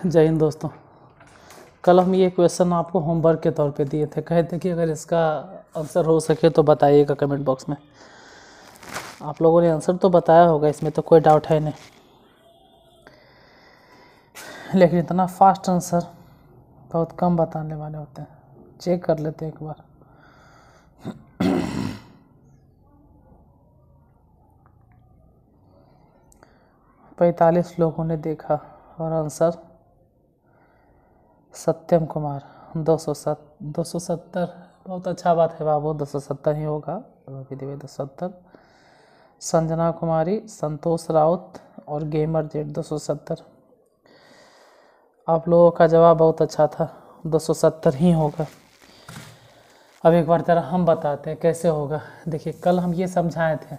जय हिंद दोस्तों। कल हम ये क्वेश्चन आपको होमवर्क के तौर पे दिए थे, कहे थे कि अगर इसका आंसर हो सके तो बताइएगा कमेंट बॉक्स में। आप लोगों ने आंसर तो बताया होगा, इसमें तो कोई डाउट है नहीं, लेकिन इतना फास्ट आंसर बहुत कम बताने वाले होते हैं। चेक कर लेते हैं एक बार। पैंतालीस लोगों ने देखा और आंसर सत्यम कुमार 270। बहुत अच्छा बात है बाबू, 270 ही होगा। 270। संजना कुमारी, संतोष राउत और गेमर जेड 270। आप लोगों का जवाब बहुत अच्छा था, 270 ही होगा। अब एक बार जरा हम बताते हैं कैसे होगा। देखिए, कल हम ये समझाए थे,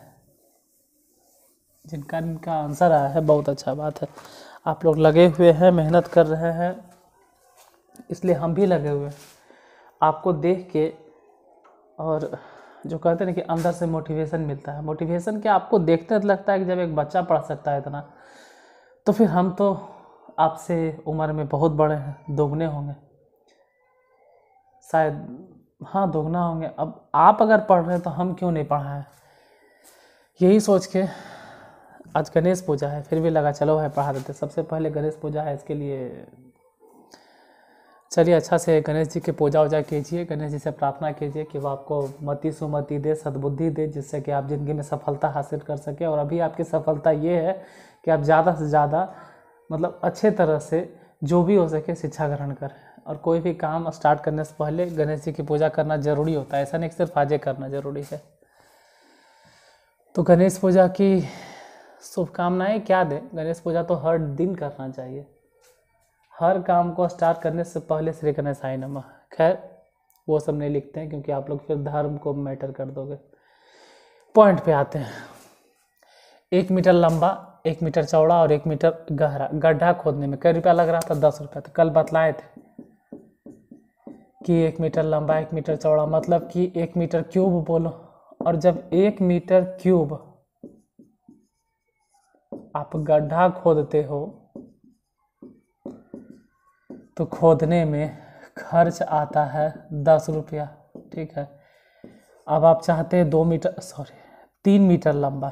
जिनका इनका आंसर आया है बहुत अच्छा बात है। आप लोग लगे हुए हैं, मेहनत कर रहे हैं, इसलिए हम भी लगे हुए हैं आपको देख के। और जो कहते हैं ना कि अंदर से मोटिवेशन मिलता है। मोटिवेशन क्या, आपको देखते लगता है कि जब एक बच्चा पढ़ सकता है इतना, तो फिर हम तो आपसे उम्र में बहुत बड़े हैं, दोगुने होंगे शायद। हाँ, दोगुना होंगे। अब आप अगर पढ़ रहे हैं तो हम क्यों नहीं पढ़ाएं। यही सोच के आज गणेश पूजा है, फिर भी लगा चलो है पढ़ा देते। सबसे पहले गणेश पूजा है, इसके लिए चलिए अच्छा से गणेश जी की पूजा वूजा कीजिए। गणेश जी से प्रार्थना कीजिए कि वो आपको मति सुमति दे, सद्बुद्धि दे, जिससे कि आप ज़िंदगी में सफलता हासिल कर सकें। और अभी आपकी सफलता ये है कि आप ज़्यादा से ज़्यादा मतलब अच्छे तरह से जो भी हो सके शिक्षा ग्रहण करें। और कोई भी काम स्टार्ट करने से पहले गणेश जी की पूजा करना ज़रूरी होता है, ऐसा नहीं सिर्फ आज करना ज़रूरी है। तो गणेश पूजा की शुभकामनाएँ क्या दें। गणेश पूजा तो हर दिन करना चाहिए, हर काम को स्टार्ट करने से पहले श्री गणेशाय नमः। खैर वो सब नहीं लिखते हैं क्योंकि आप लोग फिर धर्म को मैटर कर दोगे। पॉइंट पे आते हैं। 1 मीटर लंबा, 1 मीटर चौड़ा और 1 मीटर गहरा गड्ढा खोदने में कई रुपया लग रहा था? 10 रुपया। तो कल बतलाए थे कि 1 मीटर लंबा, 1 मीटर चौड़ा, मतलब कि 1 मीटर क्यूब बोलो। और जब 1 मीटर क्यूब आप गड्ढा खोदते हो तो खोदने में खर्च आता है 10 रुपया, ठीक है। अब आप चाहते हैं 3 मीटर लंबा,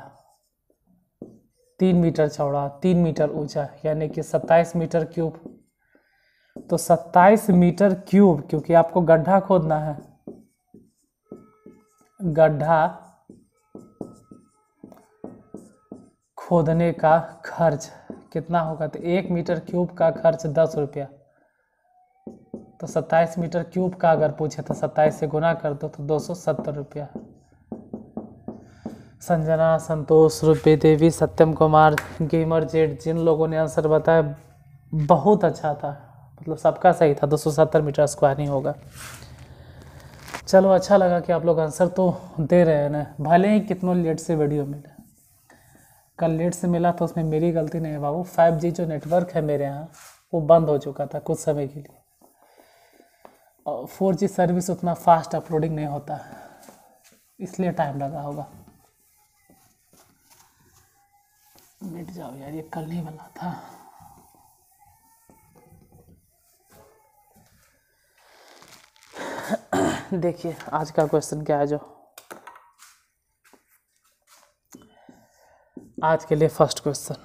3 मीटर चौड़ा, 3 मीटर ऊंचा, यानी कि 27 मीटर क्यूब। तो 27 मीटर क्यूब, क्योंकि आपको गड्ढा खोदना है, गड्ढा खोदने का खर्च कितना होगा? तो 1 मीटर क्यूब का खर्च 10 रुपया। तो 27 मीटर क्यूब का अगर पूछे तो 27 से गुना कर दो तो 270 रुपया। संजना, संतोष, रूपी देवी, सत्यम कुमार, गेमर जेड, जिन लोगों ने आंसर बताया बहुत अच्छा था, मतलब सबका सही था। 270 मीटर स्क्वायर नहीं होगा। चलो अच्छा लगा कि आप लोग आंसर तो दे रहे हैं ना, भले ही कितनों लेट से वीडियो मिला। कल लेट से मिला तो उसमें मेरी गलती नहीं है बाबू। 5G जो नेटवर्क है मेरे यहाँ वो बंद हो चुका था कुछ समय के लिए, और 4G सर्विस उतना फास्ट अपलोडिंग नहीं होता, इसलिए टाइम लगा होगा। मिट जाओ यार, ये कल नहीं बना था। देखिए आज का क्वेश्चन क्या है। जो आज के लिए फर्स्ट क्वेश्चन,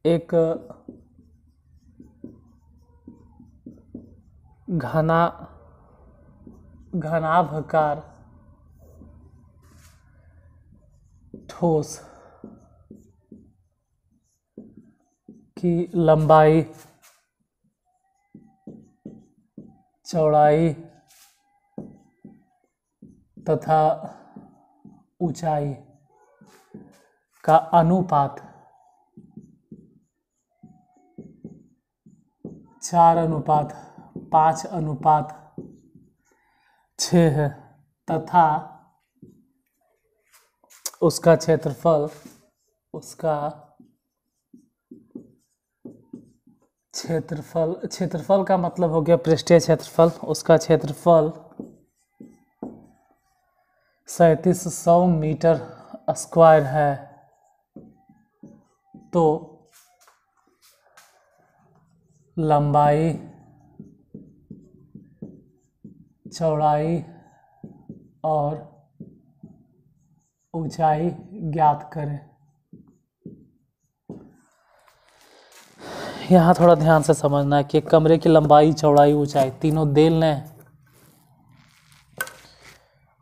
एक घनाभाकार ठोस की लंबाई, चौड़ाई तथा ऊंचाई का अनुपात 4:5:6 है, तथा उसका क्षेत्रफल का मतलब हो गया पृष्ठीय क्षेत्रफल। उसका क्षेत्रफल 3700 मीटर स्क्वायर है। तो लंबाई चौड़ाई और ऊंचाई ज्ञात करें। यहाँ थोड़ा ध्यान से समझना है कि कमरे की लंबाई चौड़ाई ऊंचाई तीनों दे लें,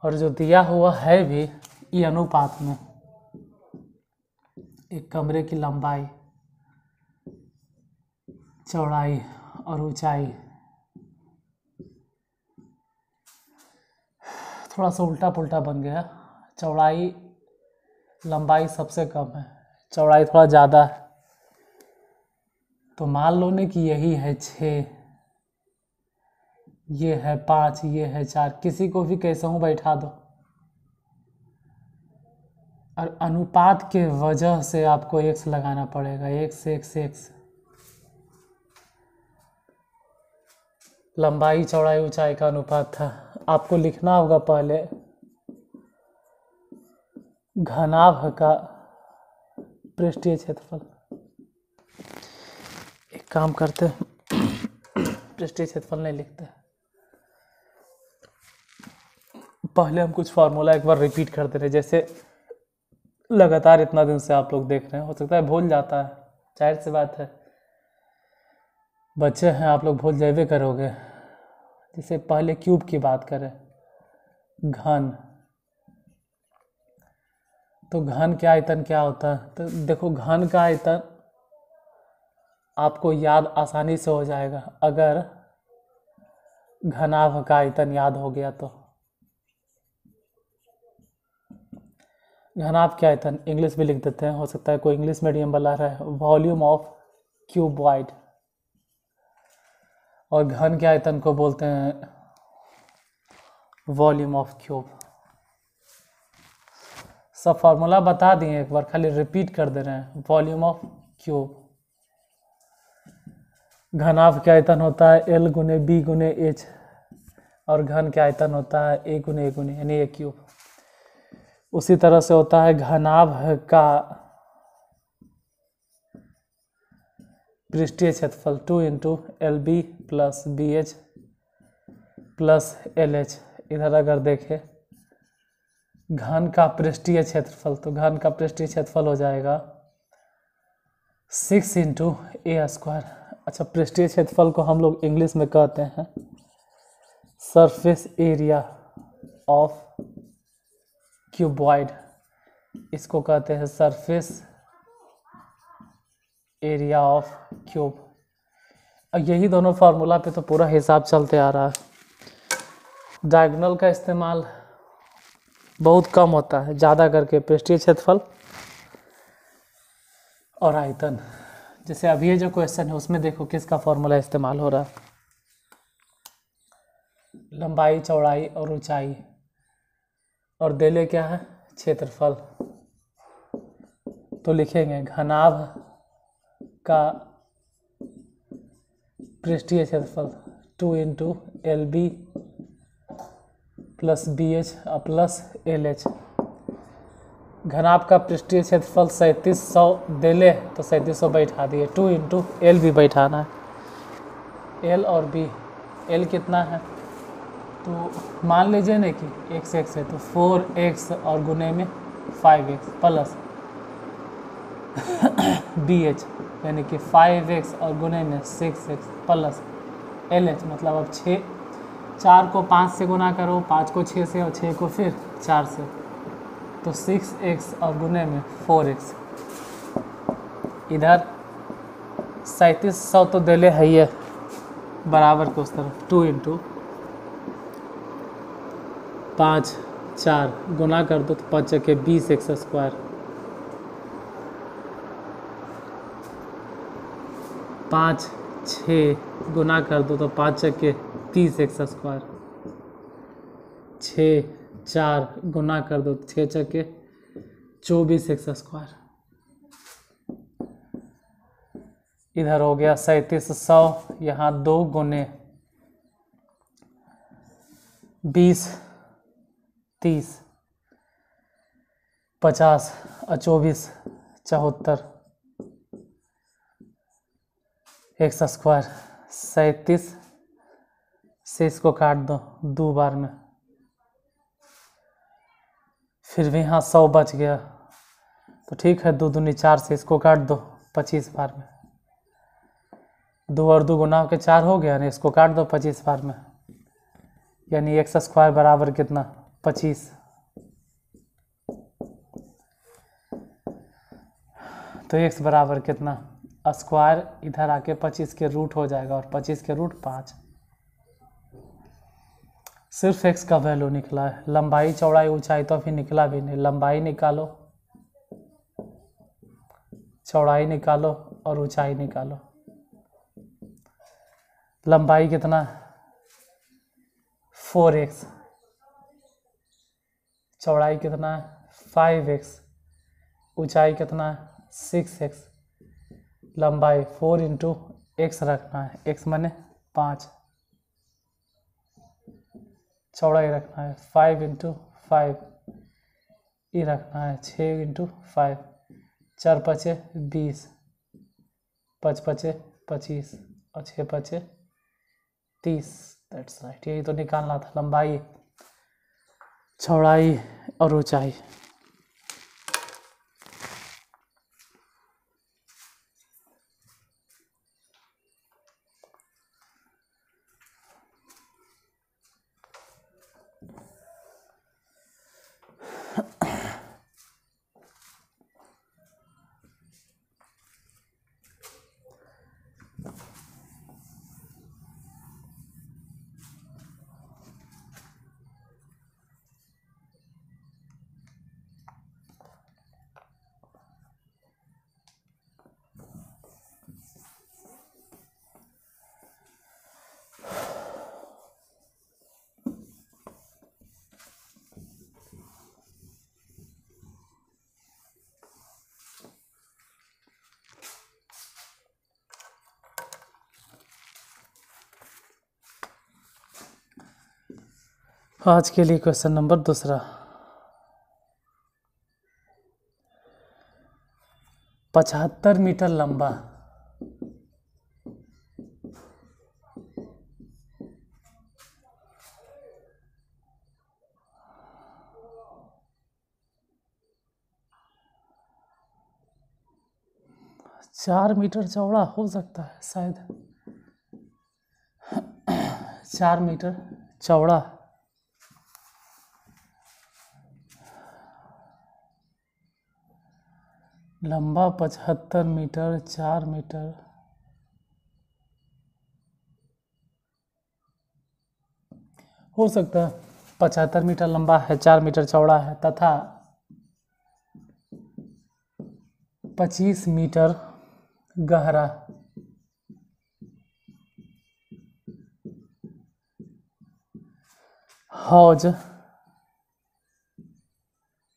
और जो दिया हुआ है भी ये अनुपात में, एक कमरे की लंबाई चौड़ाई और ऊंचाई, थोड़ा सा उल्टा पुल्टा बन गया। चौड़ाई लंबाई सबसे कम है, चौड़ाई थोड़ा ज़्यादा है, तो मान लो ने कि यही है 6, ये है 5, ये है 4, किसी को भी कैसे हूँ बैठा दो, और अनुपात के वजह से आपको x लगाना पड़ेगा, x लंबाई चौड़ाई ऊंचाई का अनुपात था। आपको लिखना होगा पहले घनाभ का पृष्ठीय क्षेत्रफल। एक काम करते पृष्ठीय क्षेत्रफल नहीं लिखते, पहले हम कुछ फार्मूला एक बार रिपीट करते रहे। जैसे लगातार इतना दिन से आप लोग देख रहे हैं, हो सकता है भूल जाता है, जाहिर सी बात है, बच्चे हैं आप लोग, भूल जावे करोगे। जैसे पहले क्यूब की बात करें, घन, तो घन के आयतन क्या होता है, तो देखो घन का आयतन आपको याद आसानी से हो जाएगा अगर घनाभ का आयतन याद हो गया तो। घनाभ के आयतन इंग्लिश भी लिख देते हैं, हो सकता है कोई इंग्लिश मीडियम वाला रहे, वॉल्यूम ऑफ क्यूबॉइड, और घन के आयतन को बोलते हैं वॉल्यूम ऑफ क्यूब। सब फार्मूला बता दिए, एक बार खाली रिपीट कर दे रहे हैं। वॉल्यूम ऑफ क्यूब, घनाभ के आयतन होता है L गुने B गुने H, और घन के आयतन होता है A गुने यानी A क्यूब। उसी तरह से होता है घनाभ का पृष्ठीय क्षेत्रफल 2 into LB plus BH plus LH। इधर अगर देखें घन का पृष्ठीय क्षेत्रफल, तो घन का पृष्ठीय क्षेत्रफल हो जाएगा 6 इंटू A स्क्वायर। अच्छा, पृष्ठीय क्षेत्रफल को हम लोग इंग्लिश में कहते हैं सरफेस एरिया ऑफ क्यूबॉइड, इसको कहते हैं सरफेस एरिया ऑफ क्यूब। यही दोनों फार्मूला पे तो पूरा हिसाब चलते आ रहा है। डायगोनल का इस्तेमाल बहुत कम होता है, ज़्यादा करके पृष्ठीय क्षेत्रफल और आयतन। जैसे अभी ये जो क्वेश्चन है उसमें देखो किसका फॉर्मूला इस्तेमाल हो रहा है, लंबाई चौड़ाई और ऊंचाई, और देले क्या है क्षेत्रफल। तो लिखेंगे घनाभ का पृष्ठीय क्षेत्रफल 2 into LB plus BH plus LH। घनाभ का पृष्ठीय क्षेत्रफल 3700 देले तो 3700 बैठा दिए, 2 इंटू LB बैठाना है, L और B। L कितना है, तो मान लीजिए ना कि x है तो 4x और गुने में 5x प्लस BH यानी कि 5x और गुने में 6x प्लस LH, मतलब अब 4 को 5 से गुना करो, 5 को 6 से और 6 को फिर 4 से, तो 6x और गुने में 4x। इधर 3700 तो देले है ये बराबर को उस तरफ, 2 इंटू 5 4 गुना कर दो तो 5 के 20x स्क्वायर, 5 6 गुना कर दो तो 5 के 30x स्क्वायर, 6 4 गुना कर दो तो 6 के 24x स्क्वायर। इधर हो गया 3700, यहाँ 2 गुने 20 30 50 और 24 74, एक्स स्क्वायर 37 से इसको काट दो 2 बार में, फिर भी यहाँ 100 बच गया तो ठीक है। 2 दूनी 4 से इसको काट दो 25 बार में, 2 और 2 गुना के 4 हो गया ना, इसको काट दो 25 बार में, यानी एक्स स्क्वायर बराबर कितना 25। तो एक्स बराबर कितना स्क्वायर इधर आके 25 के रूट हो जाएगा और 25 के रूट 5। सिर्फ एक्स का वैल्यू निकला है, लंबाई चौड़ाई ऊंचाई तो अभी निकला भी नहीं। लंबाई निकालो, चौड़ाई निकालो और ऊंचाई निकालो। लंबाई कितना 4x, चौड़ाई कितना है 5x, ऊंचाई कितना है 6x। लंबाई 4 इंटू एक्स रखना है, x माने 5, चौड़ाई रखना है 5 इंटू 5, ये रखना है 6 इंटू 5, 4 पचे 20, 5 पचे 25 और 6 पचे 30। दैट्स राइट, यही तो निकालना था, लंबाई चौड़ाई और ऊंचाई। आज के लिए क्वेश्चन नंबर 2, 75 मीटर लंबा चार मीटर चौड़ा हो सकता है शायद, 4 मीटर चौड़ा, लंबा 75 मीटर, 4 मीटर, हो सकता है 75 मीटर लंबा है, 4 मीटर चौड़ा है तथा 25 मीटर गहरा। हौज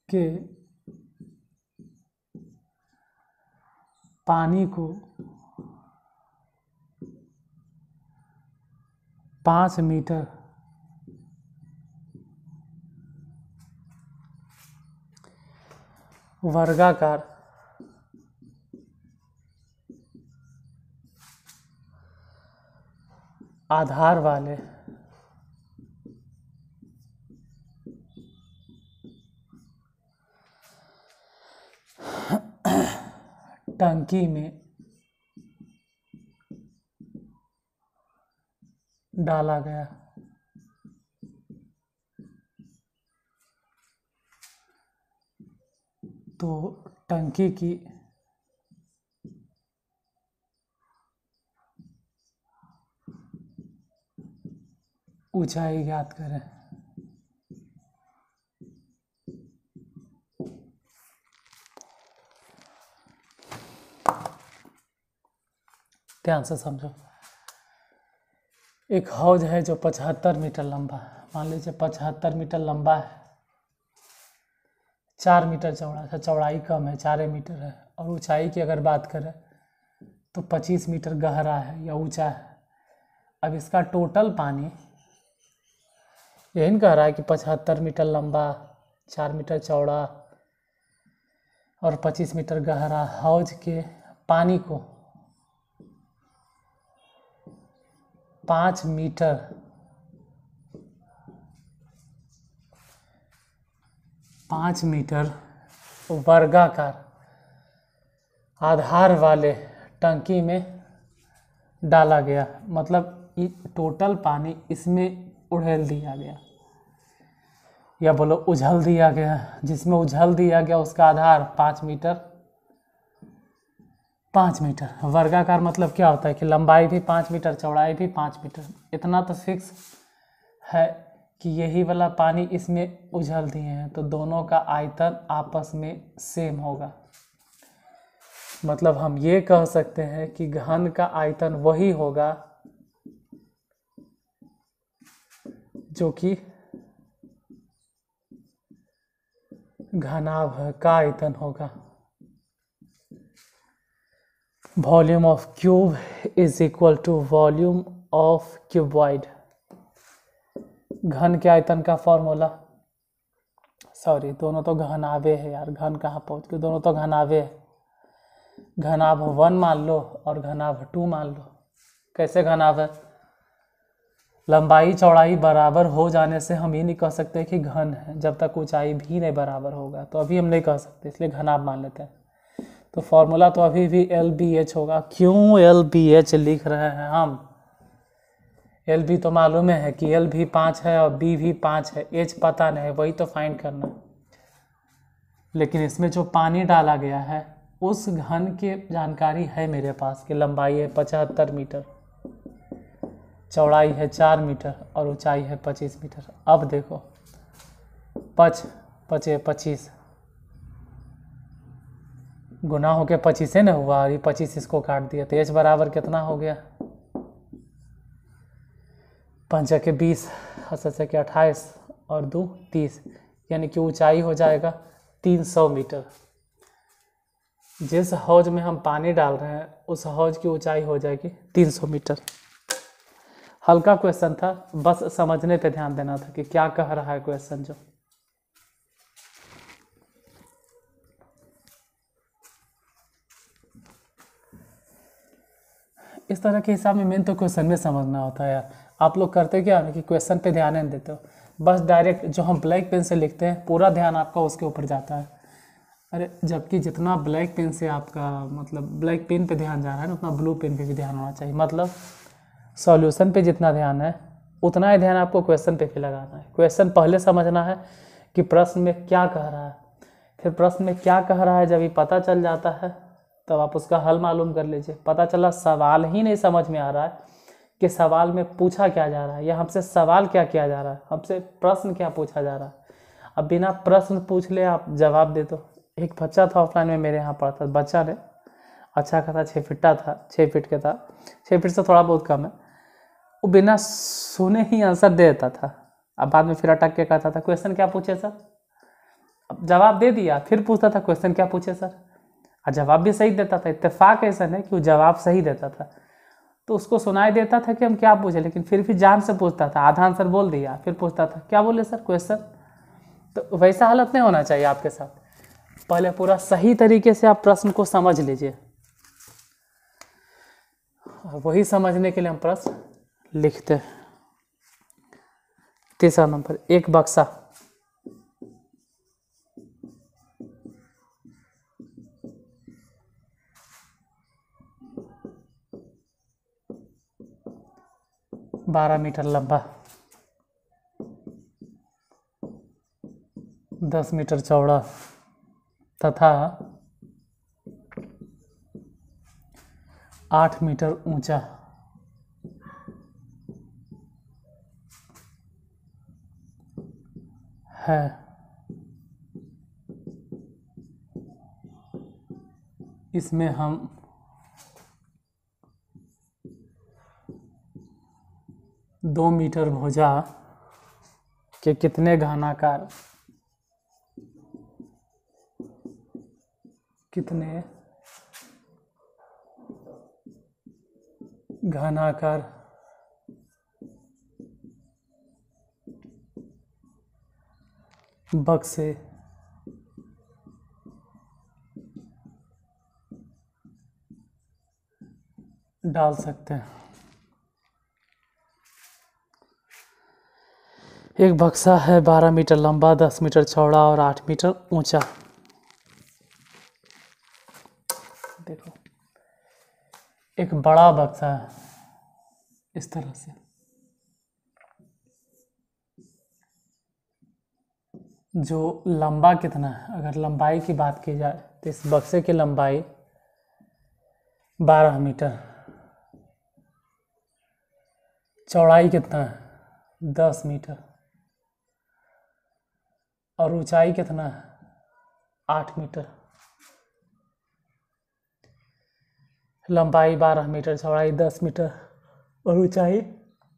के पानी को 5 मीटर वर्गाकार आधार वाले टंकी में डाला गया। तो टंकी की ऊंचाई ज्ञात करें। ध्यान से समझो, एक हौज है जो 75 मीटर लंबा है, मान लीजिए 75 मीटर लंबा है, 4 मीटर चौड़ा है, चौड़ाई कम है 4 मीटर है, और ऊंचाई की अगर बात करें तो 25 मीटर गहरा है या ऊंचा है। अब इसका टोटल पानी यही कह रहा है कि 75 मीटर लंबा, 4 मीटर चौड़ा और 25 मीटर गहरा हौज के पानी को 5 मीटर वर्गाकार आधार वाले टंकी में डाला गया। मतलब टोटल पानी इसमें उड़ेल दिया गया, या बोलो उझल दिया गया। जिसमें उझल दिया गया उसका आधार 5 मीटर। वर्गाकार मतलब क्या होता है कि लंबाई भी 5 मीटर, चौड़ाई भी 5 मीटर। इतना तो फिक्स है कि यही वाला पानी इसमें उझल दिए हैं, तो दोनों का आयतन आपस में सेम होगा। मतलब हम ये कह सकते हैं कि घन का आयतन वही होगा जो कि घनाभ का आयतन होगा। Volume of cube is equal to volume of cuboid. घन के आयतन का फॉर्मूला, सॉरी दोनों तो घनाभे है यार, घन कहाँ पहुँच गए, दोनों तो घनाभे है। घनाभ 1 मान लो और घनाभ 2 मान लो। कैसे घनाभ है? लंबाई चौड़ाई बराबर हो जाने से हम ये नहीं कह सकते कि घन है, जब तक ऊंचाई भी नहीं बराबर होगा तो अभी हम नहीं कह सकते, इसलिए घनाभ मान लेते हैं। तो फॉर्मूला तो अभी भी LBH होगा। क्यों LBH लिख रहे हैं हम? LB तो मालूम है कि L भी 5 है और B भी 5 है, H पता नहीं, वही तो फाइंड करना है। लेकिन इसमें जो पानी डाला गया है उस घन की जानकारी है मेरे पास कि लंबाई है 75 मीटर, चौड़ाई है 4 मीटर और ऊंचाई है 25 मीटर। अब देखो 25 गुना होके 25 है ना हुआ, और ये 25 इसको काट दिया, तो H बराबर कितना हो गया? 5 के 20, 7 के 28 और 2 30, यानी कि ऊंचाई हो जाएगा 300 मीटर। जिस हौज में हम पानी डाल रहे हैं उस हौज की ऊंचाई हो जाएगी 300 मीटर। हल्का क्वेश्चन था, बस समझने पे ध्यान देना था कि क्या कह रहा है क्वेश्चन। जो इस तरह के हिसाब में मेन तो क्वेश्चन में समझना होता है यार। आप लोग करते क्या है कि क्वेश्चन पे ध्यान नहीं देते हो, बस डायरेक्ट जो हम ब्लैक पेन से लिखते हैं पूरा ध्यान आपका उसके ऊपर जाता है। अरे जबकि जितना ब्लैक पेन से आपका मतलब ब्लैक पेन पे ध्यान जा रहा है ना, उतना ब्लू पेन पे भी ध्यान होना चाहिए। मतलब सॉल्यूशन पे जितना ध्यान है उतना ही ध्यान आपको क्वेश्चन पे भी लगाना है। क्वेश्चन पहले समझना है कि प्रश्न में क्या कह रहा है, फिर प्रश्न में क्या कह रहा है जब ये पता चल जाता है तब आप उसका हल मालूम कर लीजिए। पता चला सवाल ही नहीं समझ में आ रहा है कि सवाल में पूछा क्या जा रहा है, या हमसे सवाल क्या किया जा रहा है, हमसे प्रश्न क्या पूछा जा रहा है। अब बिना प्रश्न पूछ ले आप जवाब दे दो। एक बच्चा था ऑफलाइन में मेरे यहाँ पढ़ता, बच्चा ने अच्छा खासा 6 फीटा था, 6 फीट के था, 6 फीट से थोड़ा बहुत कम है। वो बिना सुने ही आंसर दे देता था। अब बाद में फिर अटक के कहता था क्वेश्चन क्या पूछे सर। अब जवाब दे दिया, फिर पूछता था क्वेश्चन क्या पूछे सर, और जवाब भी सही देता था। इत्तेफाक ऐसा नहीं कि वो जवाब सही देता था, तो उसको सुनाई देता था कि हम क्या पूछे, लेकिन फिर भी जान से पूछता था। आधा आंसर बोल दिया, फिर पूछता था क्या बोले सर क्वेश्चन। तो वैसा हालत नहीं होना चाहिए आपके साथ। पहले पूरा सही तरीके से आप प्रश्न को समझ लीजिए, वही समझने के लिए हम प्रश्न लिखते हैं। तीसरा नंबर, एक बक्सा बारह मीटर लंबा, 10 मीटर चौड़ा तथा 8 मीटर ऊंचा है। इसमें हम दो मीटर भुजा के कितने घनाकार बक्से डाल सकते हैं। एक बक्सा है 12 मीटर लंबा, 10 मीटर चौड़ा और 8 मीटर ऊंचा। देखो एक बड़ा बक्सा है इस तरह से, जो लंबा कितना है, अगर लंबाई की बात की जाए तो इस बक्से की लंबाई 12 मीटर, चौड़ाई कितना है 10 मीटर और ऊंचाई कितना है 8 मीटर। लंबाई 12 मीटर, चौड़ाई 10 मीटर और ऊंचाई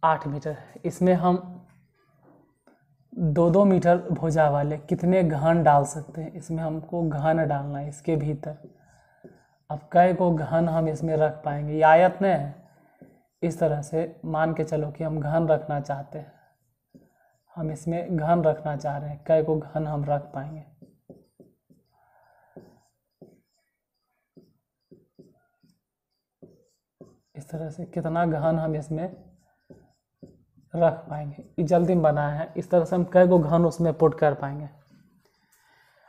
8 मीटर। इसमें हम 2-2 मीटर भुजा वाले कितने घन डाल सकते हैं, इसमें हमको घन डालना है इसके भीतर। अब कै को घन हम इसमें रख पाएंगे, ये आयत नहीं है, इस तरह से मान के चलो कि हम घन रखना चाहते हैं, हम इसमें घन रखना चाह रहे हैं, कै को घन हम रख पाएंगे। इस तरह से कितना घन हम इसमें रख पाएंगे, ये जल्दी में बनाया है, इस तरह से हम कै को घन उसमें पुट कर पाएंगे।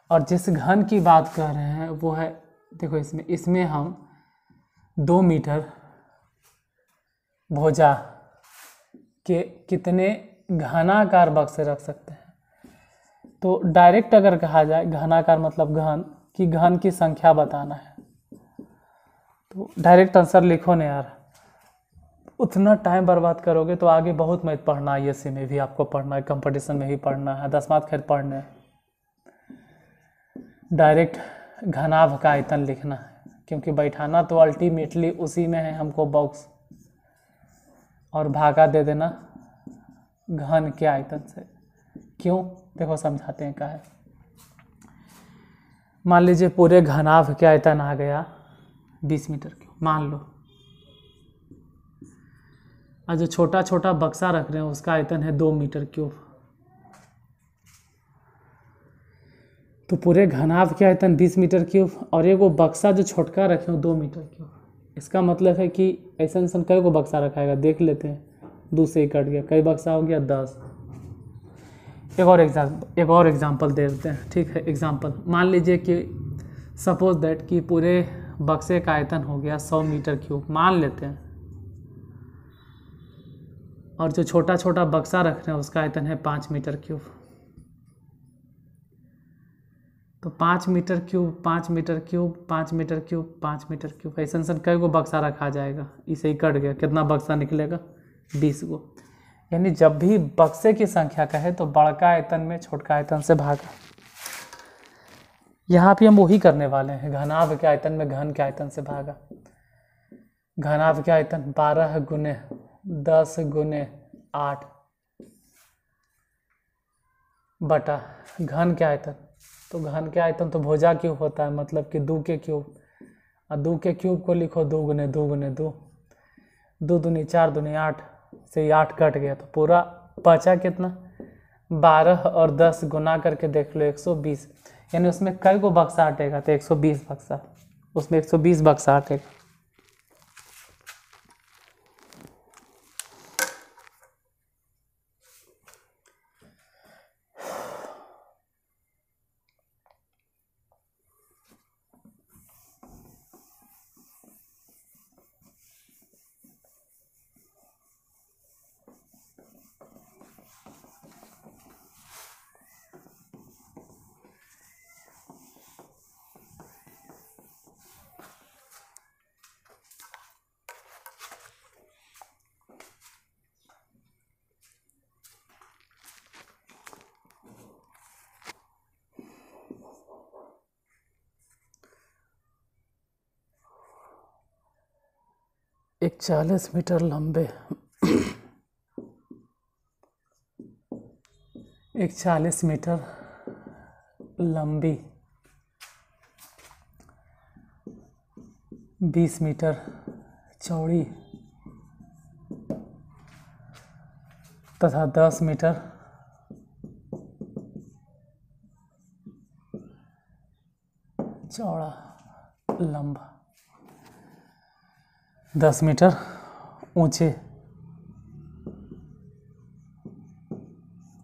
और जिस घन की बात कर रहे हैं वो है, देखो इसमें हम 2 मीटर भुजा के कितने घनाकार बक्से रख सकते हैं। तो डायरेक्ट अगर कहा जाए घनाकार मतलब घन कि घन की संख्या बताना है, तो डायरेक्ट आंसर लिखो ना यार, उतना टाइम बर्बाद करोगे तो आगे बहुत मैथ पढ़ना है, ISC में भी आपको पढ़ना है, कंपटीशन में भी पढ़ना है, 10 मार्क्स खैर पढ़ने हैं। डायरेक्ट घनाभ का आयतन लिखना है, क्योंकि बैठाना तो अल्टीमेटली उसी में है हमको बॉक्स, और भागा दे देना घन के आयतन से। क्यों, देखो समझाते हैं क्या है। मान लीजिए पूरे घनाभ के आयतन आ गया 20 मीटर क्यूब मान लो, और जो छोटा छोटा बक्सा रख रहे हैं उसका आयतन है 2 मीटर क्यूब, तो पूरे घनाभ के आयतन 20 मीटर क्यूब, और ये वो बक्सा जो छोटका रखे हो 2 मीटर क्यूब। इसका मतलब है कि ऐसा इंसान कई को बक्सा रखाएगा, देख लेते हैं, 2 से ही कट गया, कई बक्सा हो गया 10। एक और एग्जाम्पल दे देते हैं, ठीक है। एग्जाम्पल मान लीजिए कि सपोज दैट कि पूरे बक्से का आयतन हो गया 100 मीटर क्यूब मान लेते हैं, और जो छोटा छोटा बक्सा रख रहे हैं उसका आयतन है 5 मीटर क्यूब। तो 5 metre cube 5 metre cube 5 metre cube 5 metre cube, ऐसा इंसान कई को बक्सा रखा जाएगा, इसे ही कट गया, कितना बक्सा निकलेगा 20 को। यानी जब भी बक्से की संख्या कहे तो बड़का आयतन में छोटका आयतन से भागा। यहाँ पे हम वही करने वाले हैं, घनाभ के आयतन में घन के आयतन से भागा। घनाभ के आयतन 12 गुने 10 गुने 8 बटा घन के आयतन, तो घन के आयतन तो भुजा क्यूब होता है, मतलब कि 2 के क्यूब, और 2 के क्यूब को लिखो 2 गुने 2 गुने 2, 2 दूनी 4 दूनी 8 से 8 कट गया, तो पूरा बचा कितना 12 और 10 गुना करके देख लो 120। यानी उसमें कई को बक्सा हटेगा तो 120 बक्सा, उसमें 120 बक्सा हटेगा। एक 40 मीटर लंबे एक 40 मीटर लंबी 20 मीटर चौड़ी तथा 10 मीटर चौड़ा लंबा, 10 मीटर ऊंचे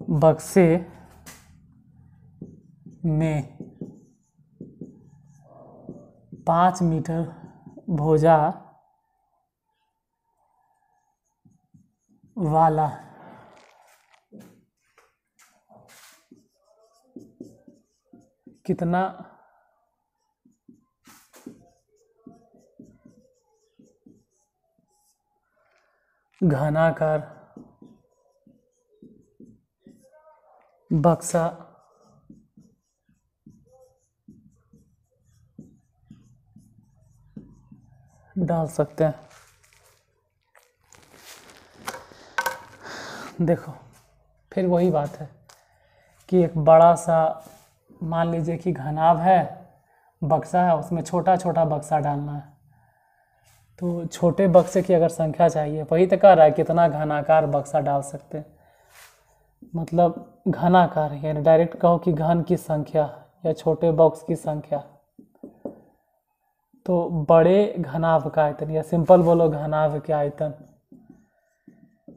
बक्से में 5 मीटर भुजा वाला कितना घनाकार बक्सा डाल सकते हैं। देखो फिर वही बात है कि एक बड़ा सा मान लीजिए कि घनाभ है, बक्सा है, उसमें छोटा छोटा बक्सा डालना है। तो छोटे बक्से की अगर संख्या चाहिए, वही तो कह रहा है कितना घनाकार बक्सा डाल सकते हैं, मतलब घनाकार यानी डायरेक्ट कहो कि घन की संख्या या छोटे बॉक्स की संख्या। तो बड़े घनाभ का आयतन या सिंपल बोलो घनाभ के आयतन,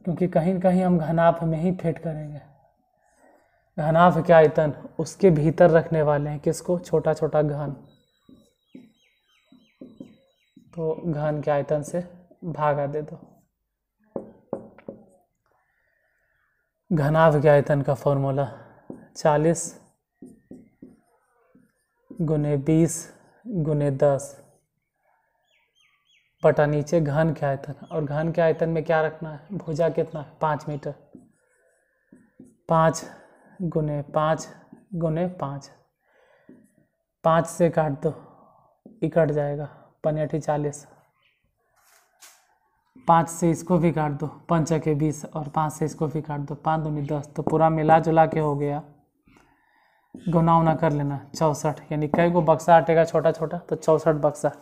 क्योंकि कहीं कहीं हम घनाभ में ही फिट करेंगे। घनाभ के आयतन उसके भीतर रखने वाले हैं किसको, छोटा छोटा घन। तो घन के आयतन से भागा दे दो। घनाभ के आयतन का फॉर्मूला 40 गुने 20 गुने 10 बटा नीचे घन के आयतन। और घन के आयतन में क्या रखना है, भुजा कितना है 5 मीटर। 5 गुने 5 गुने 5, 5 से काट दो, इकट जाएगा 5 40। 5 से इसको भी काट दो, 5 के 20 और 5 से इसको भी काट दो, 5 दूनी 10। तो पूरा मिला जुला के हो गया, गुना उना कर लेना 64। यानी कई गो बक्सा हटेगा छोटा छोटा, तो 64 बक्सा।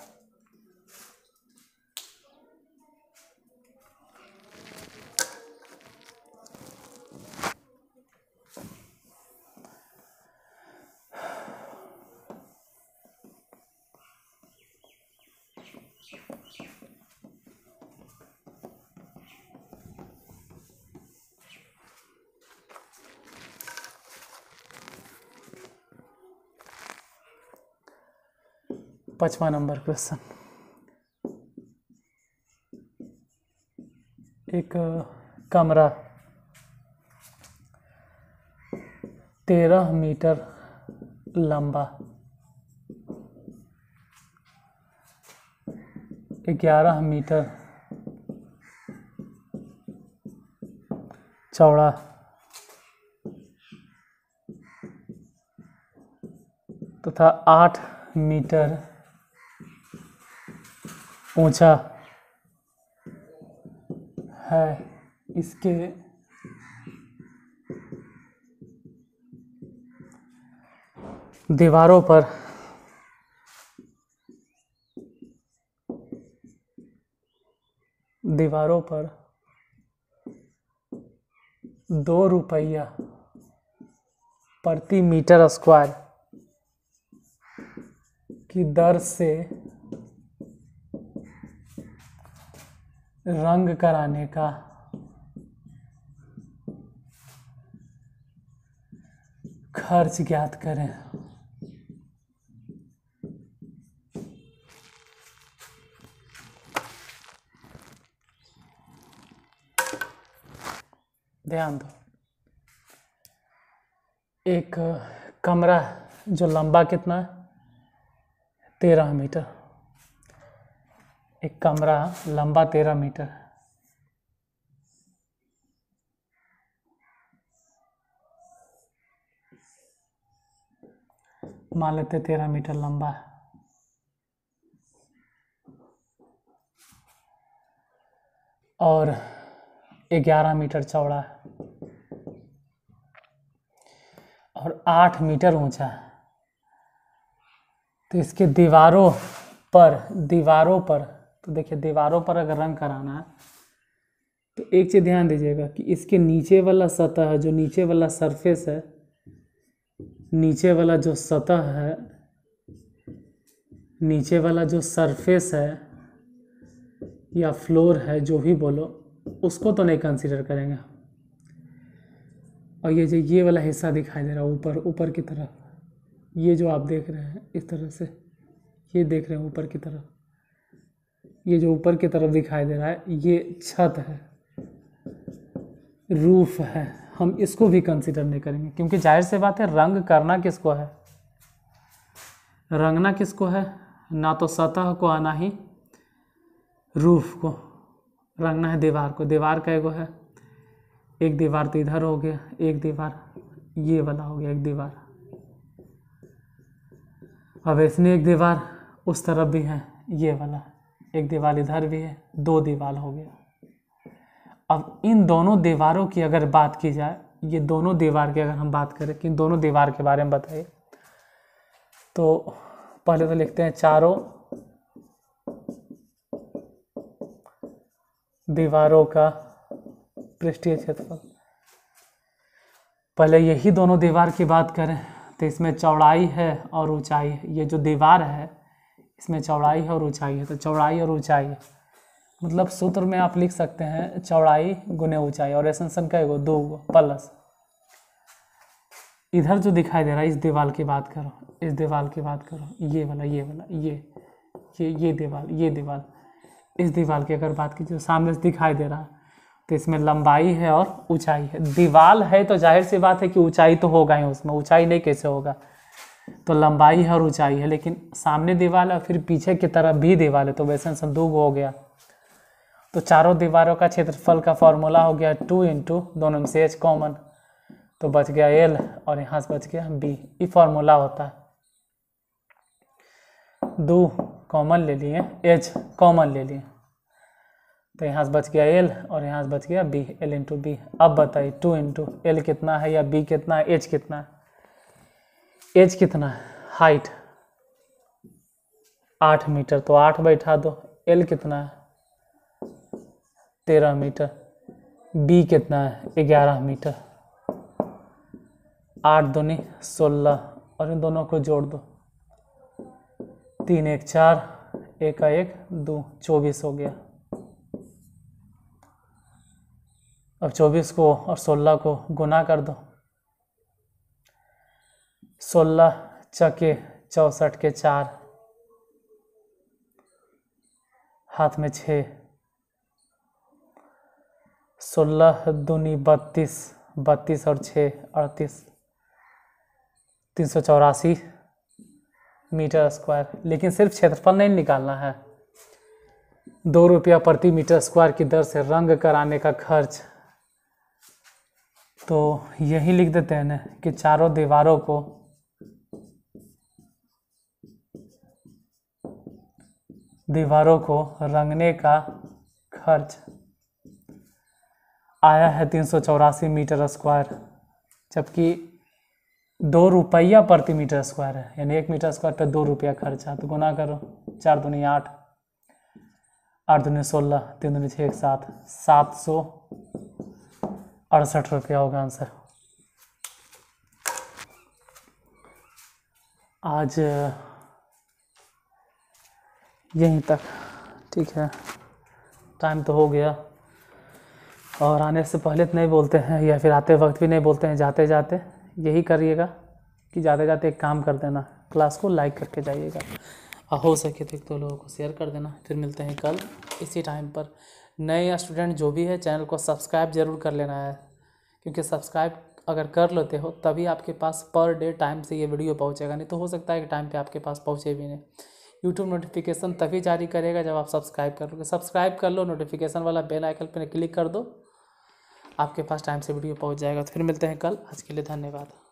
पांचवा नंबर क्वेश्चन। एक कमरा 13 मीटर लंबा, 11 मीटर चौड़ा तथा 8 मीटर ऊंचा है। इसके दीवारों पर ₹2 प्रति मीटर स्क्वायर की दर से रंग कराने का खर्च ज्ञात करें। ध्यान दो, एक कमरा जो लंबा कितना है 13 मीटर, एक कमरा लंबा 13 मीटर, मान लेते 13 मीटर लंबा है, और 11 मीटर चौड़ा है और 8 मीटर ऊंचा है। तो इसके दीवारों पर तो देखिए दीवारों पर अगर रंग कराना है तो एक चीज ध्यान दीजिएगा कि इसके नीचे वाला सतह, जो नीचे वाला सरफेस है, नीचे वाला जो सतह है, नीचे वाला जो सरफेस है या फ्लोर है, जो भी बोलो, उसको तो नहीं कंसीडर करेंगे। और ये जो ये वाला हिस्सा दिखाई दे रहा है ऊपर ऊपर की तरफ, ये जो आप देख रहे हैं इस तरह से, ये देख रहे हैं ऊपर की तरफ, ये जो ऊपर की तरफ दिखाई दे रहा है ये छत है, रूफ है। हम इसको भी कंसीडर नहीं करेंगे क्योंकि जाहिर सी बात है रंग करना किसको है, रंगना किसको है, ना तो सतह को आना ही रूफ को, रंगना है दीवार को। दीवार का एगो है, एक दीवार तो इधर हो गया, एक दीवार ये वाला हो गया, एक दीवार। अब इसमें एक दीवार उस तरफ भी है ये वाला, एक दीवार इधर भी है, दो दीवार हो गया। अब इन दोनों दीवारों की अगर बात की जाए, ये दोनों दीवार की अगर हम बात करें कि इन दोनों दीवार के बारे में बताइए, तो पहले तो लिखते हैं चारों दीवारों का पृष्ठीय क्षेत्रफल। पहले यही दोनों दीवार की बात करें तो इसमें चौड़ाई है और ऊंचाई है। ये जो दीवार है इसमें चौड़ाई है और ऊंचाई है, तो चौड़ाई और ऊंचाई है मतलब सूत्र में आप लिख सकते हैं चौड़ाई गुने ऊंचाई, और एक्सटेंशन का एगो दो प्लस इधर जो दिखाई दे रहा है इस दीवार की बात करो, इस दीवार की बात करो, ये वाला ये दीवार, इस दीवार की अगर बात की जो सामने से दिखाई दे रहा है तो इसमें लंबाई है और ऊंचाई है। दीवार है तो जाहिर सी बात है कि ऊंचाई तो होगा ही, उसमें ऊंचाई नहीं कैसे होगा, तो लंबाई है और ऊंचाई है। लेकिन सामने दीवार है और फिर पीछे की तरफ भी दीवार है, तो वैसे संदूक हो गया। तो चारों दीवारों का क्षेत्रफल का फॉर्मूला हो गया 2 इंटू दोनों में से h कॉमन, तो बच गया l और यहाँ से बच गया b। ये फॉर्मूला होता है, 2 कॉमन ले लिए, h कॉमन ले लिए, तो यहाँ से बच गया l और यहाँ से बच गया b, l इंटू बी। अब बताइए 2 इंटू l कितना है या b कितना है, h कितना है, h कितना है, हाइट 8 मीटर, तो 8 बैठा दो। l कितना है 13 मीटर, b कितना है 11 मीटर, 8 दूनी 16 और इन दोनों को जोड़ दो, 3 1 4, 1 1 2, 24 हो गया। अब 24 को और 16 को गुना कर दो, 16 चके 64 के 4, हाथ में 6, 16 दूनी 32, 32 और 6 38, 384 मीटर स्क्वायर। लेकिन सिर्फ क्षेत्रफल नहीं निकालना है, 2 रुपया प्रति मीटर स्क्वायर की दर से रंग कराने का खर्च, तो यही लिख देते हैं ना कि चारों दीवारों को रंगने का खर्च आया है 384 मीटर स्क्वायर, जबकि 2 रुपया प्रति मीटर स्क्वायर है, यानी 1 मीटर स्क्वायर पर 2 रुपया खर्चा। तो गुना करो, 4 दूनी 8, 8 दूनी 16, 3 दूनी 6 7, 768 रुपया होगा आंसर। आज यहीं तक, ठीक है, टाइम तो हो गया। और आने से पहले तो नहीं बोलते हैं या फिर आते वक्त भी नहीं बोलते हैं, जाते जाते यही करिएगा कि जाते जाते एक काम कर देना, क्लास को लाइक करके जाइएगा, और हो सके तो एक दो लोगों को शेयर कर देना। फिर मिलते हैं कल इसी टाइम पर। नए स्टूडेंट जो भी है चैनल को सब्सक्राइब ज़रूर कर लेना है, क्योंकि सब्सक्राइब अगर कर लेते हो तभी आपके पास पर डे टाइम से ये वीडियो पहुंचेगा, नहीं तो हो सकता है कि टाइम पे आपके पास पहुंचे भी नहीं। यूट्यूब नोटिफिकेशन तभी जारी करेगा जब आप सब्सक्राइब कर लोगे। सब्सक्राइब कर लो, नोटिफिकेशन वाला बेल आइकन पर क्लिक कर दो, आपके पास टाइम से वीडियो पहुंच जाएगा। तो फिर मिलते हैं कल, आज के लिए धन्यवाद।